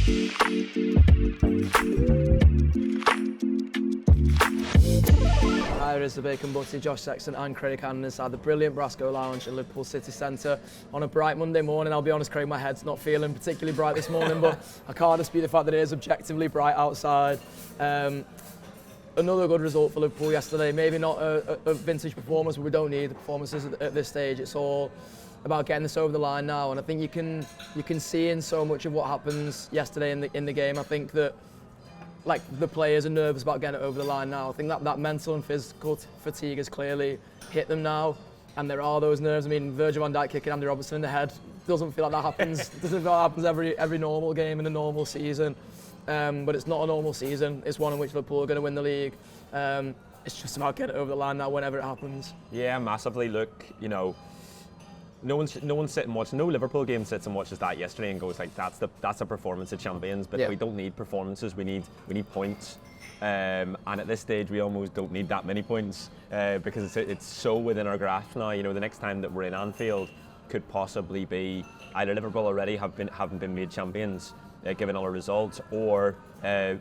Hi, it is the Bacon Butty, Josh Sexton and Craig Hannan inside the brilliant Brasco Lounge in Liverpool City Centre on a bright Monday morning. I'll be honest, Craig, my head's not feeling particularly bright this morning, but I can't dispute the fact that it is objectively bright outside. Another good result for Liverpool yesterday. Maybe not a vintage performance, but we don't need the performances at this stage. It's all about getting this over the line now, and I think you can see in so much of what happens yesterday in the game. I think that like the players are nervous about getting it over the line now. I think that mental and physical fatigue has clearly hit them now, and there are those nerves. I mean, Virgil van Dijk kicking Andy Robertson in the head doesn't feel like that happens. Doesn't feel like that happens every normal game in a normal season. But it's not a normal season. It's one in which Liverpool are going to win the league. It's just about getting it over the line now whenever it happens. Yeah, massively. Look, you know, no one's sitting watching. No Liverpool game sits and watches that yesterday and goes like, that's a performance of champions. But we don't need performances. We need points. And at this stage, we almost don't need that many points because it's so within our grasp now. You know, the next time that we're in Anfield could possibly be either Liverpool already haven't been made champions, given all our results, or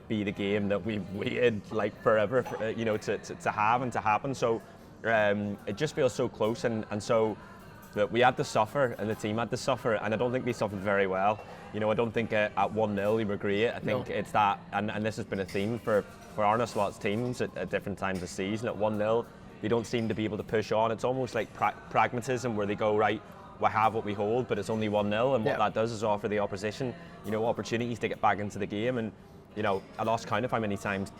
be the game that we've waited like forever, you know, to have and to happen. So it just feels so close, and so that we had to suffer, and the team had to suffer, and I don't think they suffered very well. You know, I don't think at 1-0 we were great. I think it's that, and this has been a theme for Arne Slot's teams at different times of season. At 1-0, they don't seem to be able to push on. It's almost like pragmatism, where they go, right, we have what we hold, but it's only 1-0, and what that does is offer the opposition, you know, opportunities to get back into the game. And you know, I lost count of how many times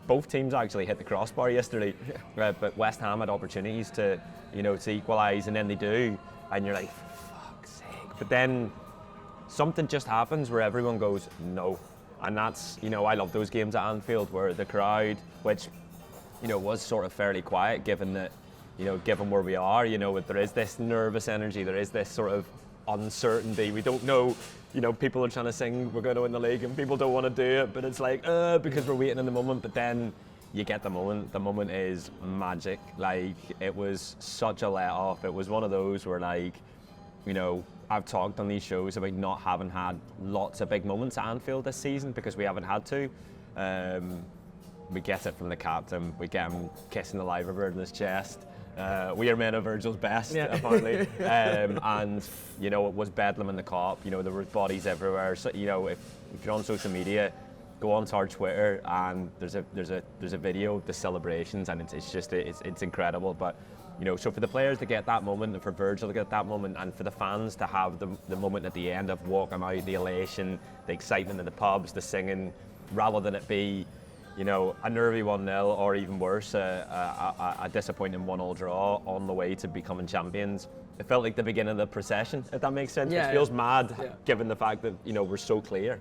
both teams actually hit the crossbar yesterday, but West Ham had opportunities to, you know, to equalise, and then they do, and you're like, for fuck's sake. But then something just happens where everyone goes, no. And that's, you know, I love those games at Anfield where the crowd, which, you know, was sort of fairly quiet given that, you know, given where we are, you know, there is this nervous energy, there is this sort of uncertainty. We don't know, you know, people are trying to sing we're going to win the league and people don't want to do it, but it's like, because we're waiting in the moment. But then you get the moment. The moment is magic. Like, it was such a let off. It was one of those where, like, you know, I've talked on these shows about not having had lots of big moments at Anfield this season because we haven't had to. We get it from the captain. We get him kissing the liver bird in his chest. We are men of Virgil's best, apparently. And, you know, it was bedlam in the Kop. You know, there were bodies everywhere. So, you know, if you're on social media, go onto our Twitter, and there's a video of the celebrations, and it's incredible. But, you know, so for the players to get that moment, and for Virgil to get that moment, and for the fans to have the moment at the end of walking out, the elation, the excitement in the pubs, the singing, rather than it be, you know, a nervy 1-0, or even worse, a disappointing 1-1 draw on the way to becoming champions. It felt like the beginning of the procession, if that makes sense. It feels mad, given the fact that, you know, we're so clear.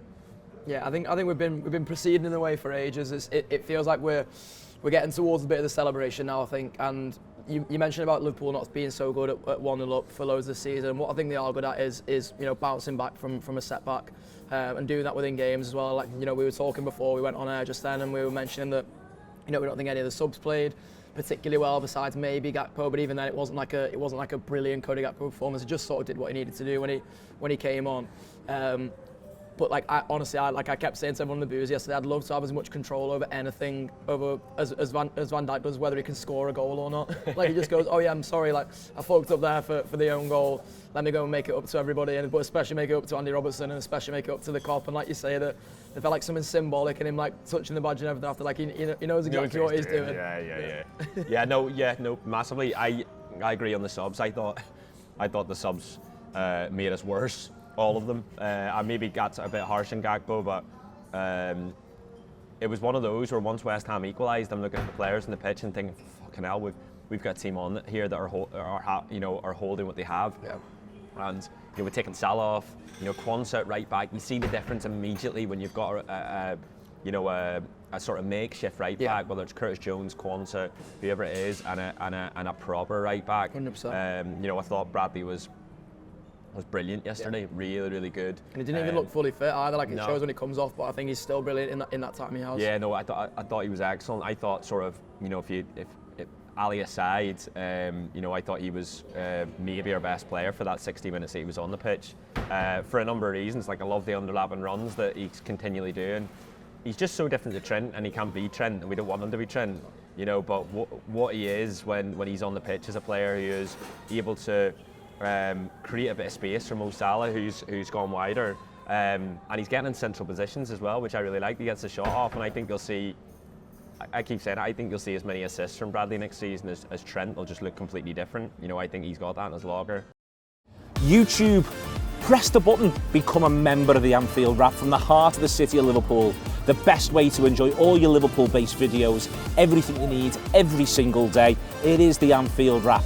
Yeah, I think we've been proceeding in the way for ages. It feels like we're getting towards a bit of the celebration now, I think. And you mentioned about Liverpool not being so good at 1-0 up for loads this season. What I think they are good at is you know, bouncing back from a setback. And doing that within games as well. Like, you know, we were talking before we went on air just then, and we were mentioning that, you know, we don't think any of the subs played particularly well, besides maybe Gakpo. But even then, it wasn't like a brilliant Cody Gakpo performance. It just sort of did what he needed to do when he came on. But like, honestly, I kept saying to everyone in the booze yesterday, I'd love to have as much control over anything as Van Dijk does, whether he can score a goal or not. Like, he just goes, oh yeah, I'm sorry, like I fucked up there for the own goal. Let me go and make it up to everybody, but especially make it up to Andy Robertson, and especially make it up to the Kop. And like you say, that it felt like something symbolic, and him like touching the badge and everything after, like he knows exactly what he's doing. Yeah, no, massively. I agree on the subs. I thought the subs made us worse. All of them. I maybe got a bit harsh on Gakpo, but it was one of those where once West Ham equalised, I'm looking at the players in the pitch and thinking, fucking hell, we've got a team on here that are holding what they have. Yeah. And, you know, we're taking Salah off. You know, Quansah right back. You see the difference immediately when you've got a sort of makeshift right back, whether it's Curtis Jones, Quansah, whoever it is, and a proper right back. 100%. You know, I thought Bradley was brilliant yesterday. Really, really good. And he didn't even look fully fit either. Like, it shows when he comes off, but I think he's still brilliant in that time he has. Yeah, no, I thought he was excellent. I thought sort of, you know, if Ali aside, you know, I thought he was maybe our best player for that 60 minutes that he was on the pitch, for a number of reasons. Like, I love the underlapping runs that he's continually doing. He's just so different to Trent, and he can't be Trent, and we don't want him to be Trent, you know. But what he is when he's on the pitch is a player who is able to create a bit of space for Mo Salah, who's gone wider, and he's getting in central positions as well, which I really like. He gets the shot off, and I think you'll see. I keep saying it, I think you'll see as many assists from Bradley next season as Trent. Will just look completely different. You know, I think he's got that in his locker. YouTube, press the button, become a member of the Anfield Wrap from the heart of the city of Liverpool. The best way to enjoy all your Liverpool-based videos, everything you need, every single day. It is the Anfield Wrap.